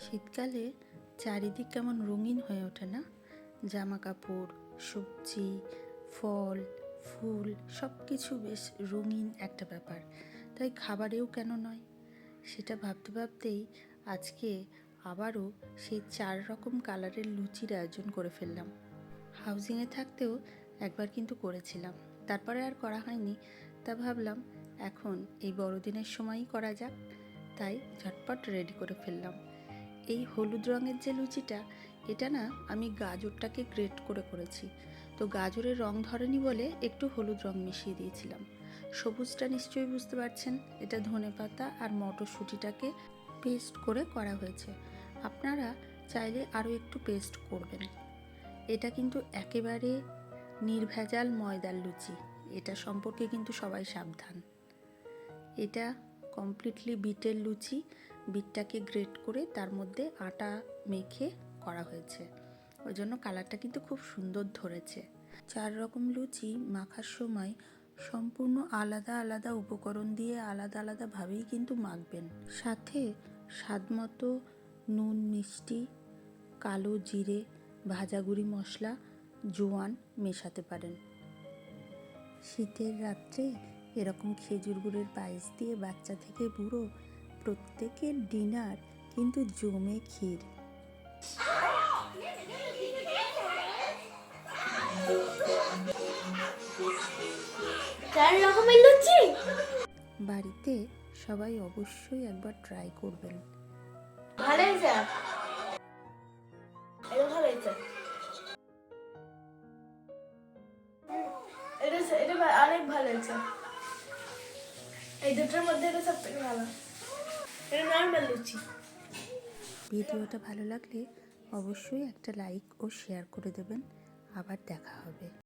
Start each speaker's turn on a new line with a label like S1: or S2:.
S1: শীতকালে চারিদিক কেমন রঙিন হয়ে ওঠে না? জামা কাপড়, সবজি, ফল, ফুল সব কিছু বেশ রঙিন একটা ব্যাপার। তাই খাবারেও কেন নয়? সেটা ভাবতে ভাবতেই আজকে আবারও সেই 4 রকম কালারের লুচির আয়োজন করে ফেললাম। হাউজিংয়ে থাকতেও একবার কিন্তু করেছিলাম, তারপরে আর করা হয়নি। তা ভাবলাম এখন এই বড়দিনের সময়ই করা যাক, তাই ঝটপট রেডি করে ফেললাম। এই হলুদ রঙের যে লুচিটা, এটা না আমি গাজরটাকে গ্রেট করে করেছি। তো গাজরের রং ধরেনি বলে একটু হলুদ রং মিশিয়ে দিয়েছিলাম। সবুজটা নিশ্চয়ই বুঝতে পারছেন, এটা ধনেপাতা আর মটরশুঁটিটাকে পেস্ট করে করা হয়েছে। আপনারা চাইলে আরও একটু পেস্ট করবেন। এটা কিন্তু একেবারে নির্ভেজাল ময়দার লুচি, এটা সম্পর্কে কিন্তু সবাই সাবধান। এটা কমপ্লিটলি বিটের লুচি, বিটটাকে গ্রেট করে তার মধ্যে আটা মেখে করা হয়েছে, ওই জন্য কালারটা কিন্তু খুব সুন্দর ধরেছে। 4 রকম লুচি মাখার সময় সম্পূর্ণ আলাদা আলাদা উপকরণ দিয়ে আলাদা আলাদাভাবেই কিন্তু মাখবেন। সাথে স্বাদমতো নুন, মিষ্টি, কালো জিরে, ভাজা গুঁড়ি মশলা, জোয়ান মেশাতে পারেন। শীতের রাত্রে এরকম খেজুর গুড়ের পায়েস দিয়ে বাচ্চা থেকে বুড়ো প্রত্যেকের ডিনার কিন্তু জমে ক্ষীর। বাড়িতে সবাই অবশ্যই একবার ট্রাই করবেন।
S2: ভালো হয়েছে, এটা ভালো হয়েছে, এটা অনেক ভালো হয়েছে। এই দুটোর মধ্যে এটা সব থেকে ভালো। এটা নর্মাল লুচি।
S1: ভিডিওটা ভালো লাগলে অবশ্যই একটা লাইক ও শেয়ার করে দেবেন। আবার দেখা হবে।